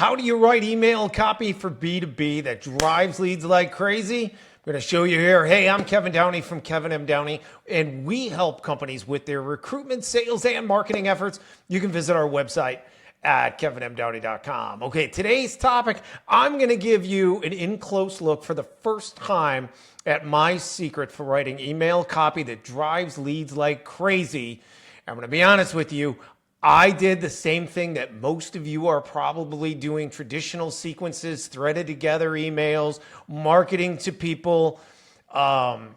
How do you write email copy for B2B that drives leads like crazy? I'm going to show you here. Hey, I'm Kevin Downey from Kevin M. Downey, and we help companies with their recruitment, sales, and marketing efforts. You can visit our website at kevinmdowney.com. Okay, today's topic, I'm going to give you an in-close look for the first time at my secret for writing email copy that drives leads like crazy. I'm going to be honest with you. I did the same thing that most of you are probably doing, traditional sequences, threaded together emails, marketing to people, trying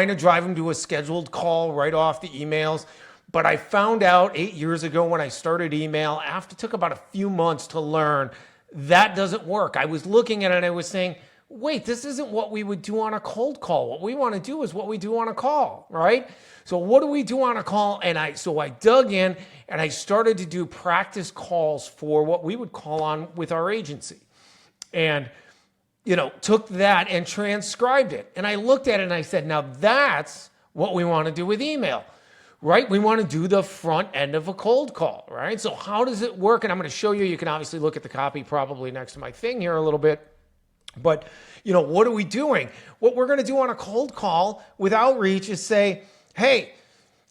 to drive them to a scheduled call right off the emails. But I found out 8 years ago when I started email, after it took about a few months to learn, that doesn't work. I was looking at it and I was saying, wait, this isn't what we would do on a cold call. What we want to do is what we do on a call, right? So what do we do on a call? And so I dug in and I started to do practice calls for what we would call on with our agency. And, took that and transcribed it. And I looked at it and I said, now that's what we want to do with email, right? We want to do the front end of a cold call, right? So how does it work? And I'm going to show you. You can obviously look at the copy probably next to my thing here a little bit. But, what are we doing? What we're going to do on a cold call with outreach is say, hey,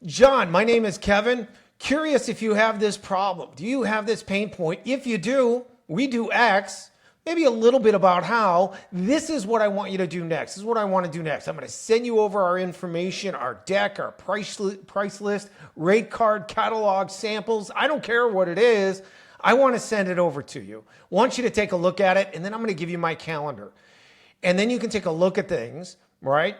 John, my name is Kevin. Curious if you have this problem. Do you have this pain point? If you do, we do X, maybe a little bit about how. This is what I want you to do next. This is what I want to do next. I'm going to send you over our information, our deck, our price list, rate card, catalog, samples. I don't care what it is. I want to send it over to you. I want you to take a look at it, and then I'm going to give you my calendar. And then you can take a look at things, right?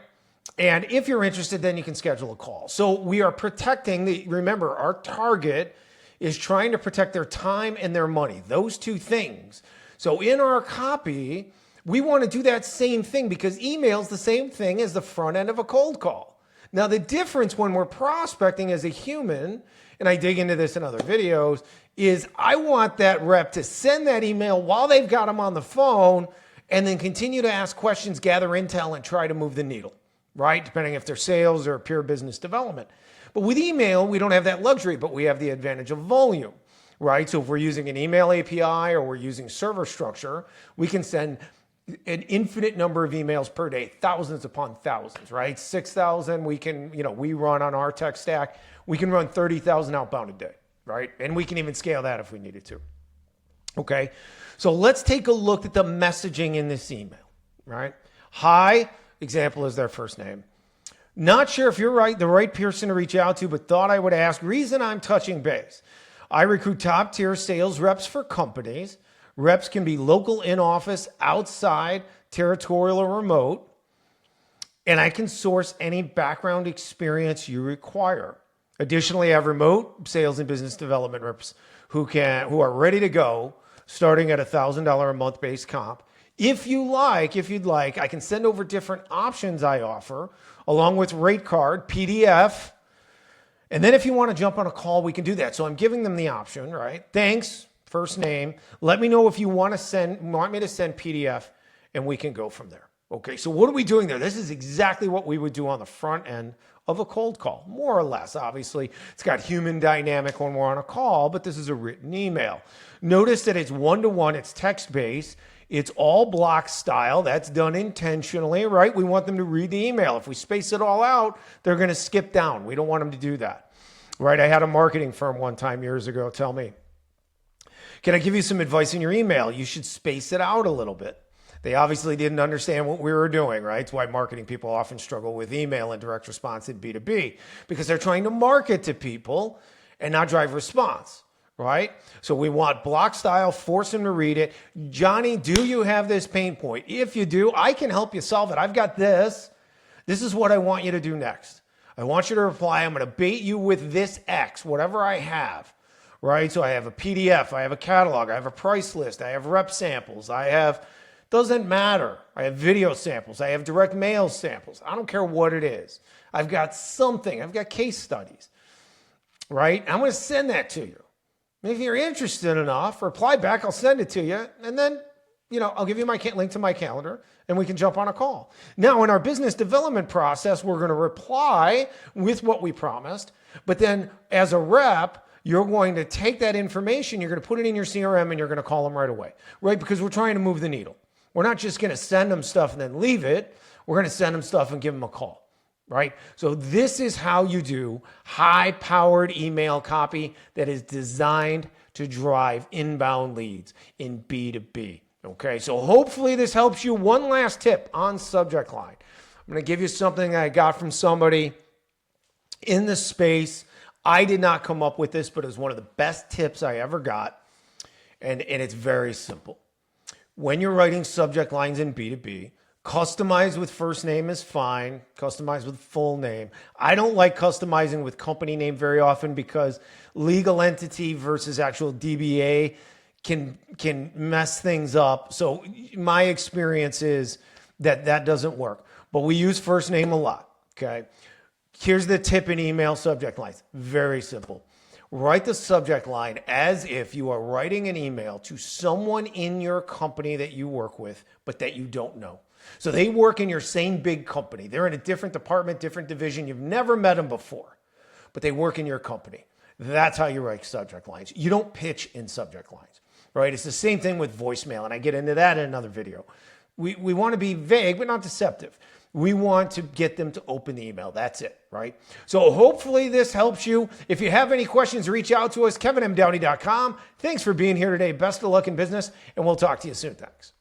And if you're interested, then you can schedule a call. So we are protecting remember, our target is trying to protect their time and their money, those two things. So in our copy, we want to do that same thing because email's the same thing as the front end of a cold call. Now, the difference when we're prospecting as a human, and I dig into this in other videos, is I want that rep to send that email while they've got them on the phone and then continue to ask questions, gather intel, and try to move the needle, right? Depending if they're sales or pure business development. But with email, we don't have that luxury, but we have the advantage of volume, right? So if we're using an email API or we're using server structure, we can send an infinite number of emails per day, thousands upon thousands, right? 6,000, we can, we run on our tech stack. We can run 30,000 outbound a day, right? And we can even scale that if we needed to. Okay, so let's take a look at the messaging in this email, right? Hi, example is their first name. Not sure if you're the right person to reach out to, but thought I would ask. Reason I'm touching base. I recruit top tier sales reps for companies. Reps can be local, in office, outside, territorial, or remote. And I can source any background experience you require. Additionally, I have remote sales and business development reps who are ready to go, starting at $1,000 a month base comp. If you'd like, I can send over different options I offer, along with rate card, PDF. And then if you want to jump on a call, we can do that. So I'm giving them the option, right? Thanks, first name. Let me know if you want me to send PDF, and we can go from there. Okay, so what are we doing there? This is exactly what we would do on the front end of a cold call, more or less. Obviously, it's got human dynamic when we're on a call, but this is a written email. Notice that it's one-to-one, it's text-based, it's all block style. That's done intentionally, right? We want them to read the email. If we space it all out, they're going to skip down. We don't want them to do that, right? I had a marketing firm one time years ago tell me, can I give you some advice in your email? You should space it out a little bit. They obviously didn't understand what we were doing, right? It's why marketing people often struggle with email and direct response in B2B, because they're trying to market to people and not drive response, right? So we want block style, force them to read it. Johnny, do you have this pain point? If you do, I can help you solve it. I've got this. This is what I want you to do next. I want you to reply. I'm going to bait you with this X, whatever I have, right? So I have a PDF, I have a catalog, I have a price list, I have rep samples, doesn't matter. I have video samples. I have direct mail samples. I don't care what it is. I've got something. I've got case studies, right? I'm going to send that to you. And if you're interested enough, reply back. I'll send it to you. And then, I'll give you my link to my calendar and we can jump on a call. Now, in our business development process, we're going to reply with what we promised. But then as a rep, you're going to take that information, you're going to put it in your CRM, and you're going to call them right away, right? Because we're trying to move the needle. We're not just going to send them stuff and then leave it. We're going to send them stuff and give them a call, right? So this is how you do high-powered email copy that is designed to drive inbound leads in B2B. Okay, so hopefully this helps you. One last tip on subject line. I'm going to give you something I got from somebody in the space. I did not come up with this, but it was one of the best tips I ever got. And it's very simple. When you're writing subject lines in B2B, customize with first name is fine. Customize with full name. I don't like customizing with company name very often because legal entity versus actual DBA can mess things up. So my experience is that doesn't work. But we use first name a lot, okay? Here's the tip in email subject lines. Very simple. Write the subject line as if you are writing an email to someone in your company that you work with, but that you don't know. So they work in your same big company. They're in a different department, different division. You've never met them before, but they work in your company. That's how you write subject lines. You don't pitch in subject lines, right? It's the same thing with voicemail, and I get into that in another video. We want to be vague, but not deceptive. We want to get them to open the email. That's it, right? So hopefully this helps you. If you have any questions, reach out to us, kevinmdowney.com. Thanks for being here today. Best of luck in business, and we'll talk to you soon. Thanks.